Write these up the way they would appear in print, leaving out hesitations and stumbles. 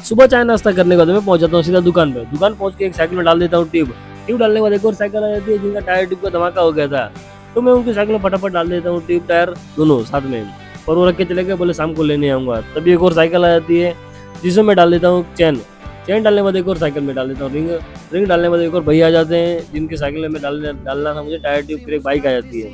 सुबह चाय नाश्ता करने के बाद मैं पहुंच जाता हूँ सीधा दुकान पे। दुकान पहुंच के एक साइकिल में डाल देता हूँ ट्यूब। ट्यूब डालने के बाद एक और साइकिल आ जाती है जिनका टायर ट्यूब का धमाका हो गया था। तो मैं उनकी साइकिल में फटाफट डाल देता हूँ ट्यूब टायर दोनों साथ में। और वो रख के चले गए, बोले शाम को लेने आऊंगा। तभी एक और साइकिल आ जाती है जिसमें मैं डाल देता हूँ चैन। चैन डालने के बाद एक और साइकिल में डाल देता हूँ रिंग। रिंग डालने के बाद एक और भैया आ जाते हैं जिनकी साइकिल में डालना था मुझे टायर ट्यूब। फिर एक बाइक आ जाती है,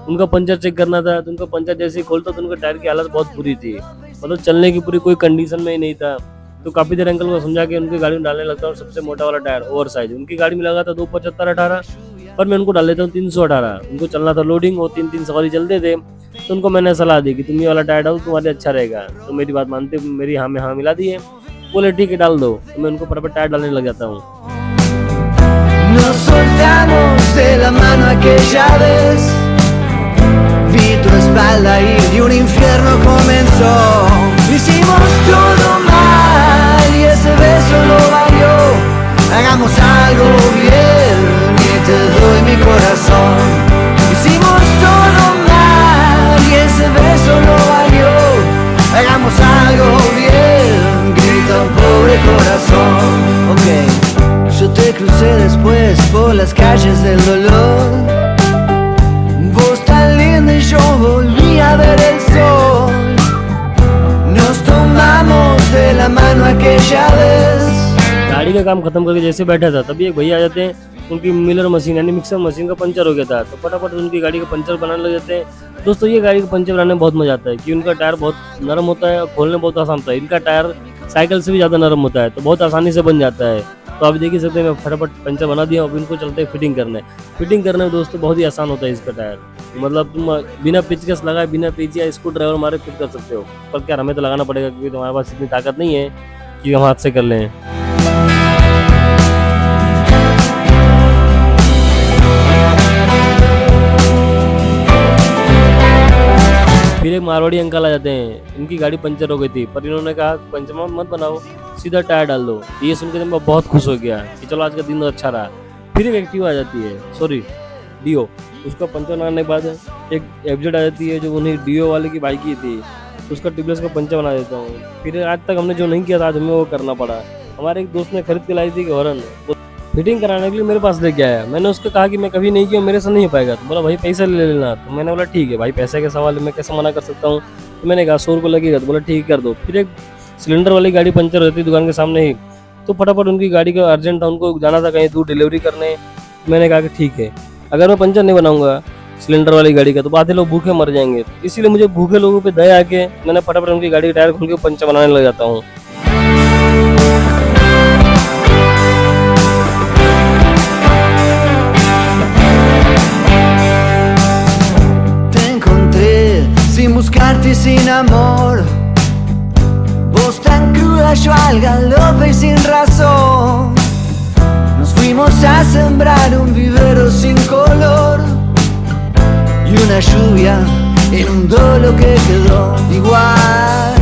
उनका पंचर चेक करना था। तो उनका पंचर जैसे ही खोलता तो उनका टायर की हालत बहुत बुरी थी, मतलब चलने की पूरी कोई कंडीशन में ही नहीं था। तो काफी देर अंकल को समझा के उनकी गाड़ी में डालने लगता हूँ सबसे मोटा वाला टायर ओवर साइज। उनकी गाड़ी में लगा था 275/18, पर मैं उनको डाल देता हूँ 318। उनको चलना था लोडिंग और 3-3 सवारी चलते थे। तो उनको मैंने सलाह दी कि तुम ये वाला टायर डालो, तुम्हारे अच्छा रहेगा। तो मेरी बात मानते मेरी हाँ में हाँ मिला दिए, बोले ठीक है डाल दो। तो मैं उनको फटाफट टायर डालने लग जाता हूँ। Nos soltamos de la mano aquella vez. Vi tu espalda y un infierno comenzó. Hicimos todo mal y ese beso lo valió. Hagamos algo bien y te doy mi corazón. Hicimos todo mal y ese beso lo valió. Hagamos algo bien, grita un pobre corazón. Okay. Yo te crucé después por las calles del dolor. Vos tan linda y yo volví a ver el sol. Nos tomamos de la mano aquella vez. गाड़ी का काम खत्म करके जैसे बैठा था तभी एक भैया आ जाते हैं। उनकी मिलर मशीन यानी मिक्सर मशीन का पंचर हो गया था, तो फटाफट उनकी गाड़ी का पंचर बनाने लग जाते हैं। दोस्तों ये गाड़ी का पंचर बनाने में बहुत मजा आता है कि उनका टायर बहुत नरम होता है और खोलने बहुत आसान होता है। इनका टायर साइकिल से भी ज़्यादा नरम होता है, तो बहुत आसानी से बन जाता है। तो आप देख ही सकते हैं मैं फटाफट पंचर बना दिया। अब इनको चलते हैं फिटिंग करने। फिटिंग करने में दोस्तों बहुत ही आसान होता है इसका टायर, मतलब तुम बिना पेचकस लगाए बिना पेच या स्क्रू ड्राइवर मारे फिट कर सकते हो। पर क्या हमें तो लगाना पड़ेगा क्योंकि तुम्हारे पास इतनी ताकत नहीं है कि हम हाथ से कर लें। फिर एक मारवाड़ी अंकल आ जाते हैं, इनकी गाड़ी पंचर हो गई थी पर इन्होंने कहा पंचर मत बनाओ, सीधा टायर डाल दो। ये सुनकर मैं बहुत खुश हो गया कि चलो आज का दिन तो अच्छा रहा। फिर एक एक्टिवा आ जाती है, सॉरी डियो, उसका पंचर बनाने के बाद एक एफजेड आ जाती है जो उन्हें डियो वाले की बाइक की थी, तो उसका ट्यूबलेस का पंचर बना देता हूँ। फिर आज तक हमने जो नहीं किया था आज हमें वो करना पड़ा। हमारे एक दोस्त ने खरीद के लाई थी कि हॉर्न, फिटिंग कराने के लिए मेरे पास लेके आया। मैंने उसको कहा कि मैं कभी नहीं किया, मेरे से नहीं हो पाएगा। तो बोला भाई पैसे ले लेना। तो मैंने बोला ठीक है भाई, पैसे के सवाल है, मैं कैसे मना कर सकता हूँ। तो मैंने कहा 100 रुपये लगेगा। तो बोला ठीक कर दो। फिर एक सिलेंडर वाली गाड़ी पंचर रहती दुकान के सामने ही, तो फटाफट उनकी गाड़ी का अर्जेंट था, उनको जाना था कहीं दूर डिलीवरी करने। मैंने कहा कि ठीक है, अगर मैं पंचर नहीं बनाऊंगा सिलेंडर वाली गाड़ी का तो आधे लोग भूखे मर जाएंगे। इसीलिए मुझे भूखे लोगों पे दया आके मैंने फटाफट उनकी गाड़ी का टायर खोल के पंचर बनाने लग जाता हूँ। Sin buscarte y sin amor, vos tan cruda, yo al galope y sin razón. Nos fuimos a sembrar un vivero sin color y una lluvia inundó lo que quedó. Igual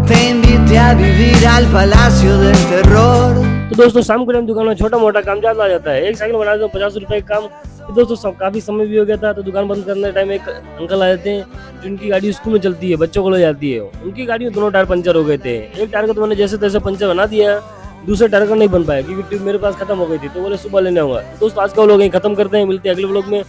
te invité a vivir al palacio del terror. तो दोस्तों शाम को time दुकान में छोटा मोटा काम ज्यादा आ जाता है। एक साइकिल बना देता हूँ 50 रुपए का काम। तो दोस्तों सब काफी समय भी हो गया था, तो दुकान बंद करने टाइम एक अंकल आ जाते हैं जिनकी गाड़ी स्कूल में चलती है, बच्चों को ले जाती है। उनकी गाड़ी में दोनों टायर पंचर हो गए थे। एक टायर का तो मैंने जैसे तैसे पंचर बना दिया, दूसरे टायर का नहीं बन पाया क्योंकि ट्यूब मेरे पास खत्म हो गई थी। तो बोले सुबह लेने आऊंगा। दोस्तों आज का व्लॉग यहीं खत्म करते हैं, मिलते हैं अगले व्लॉग में।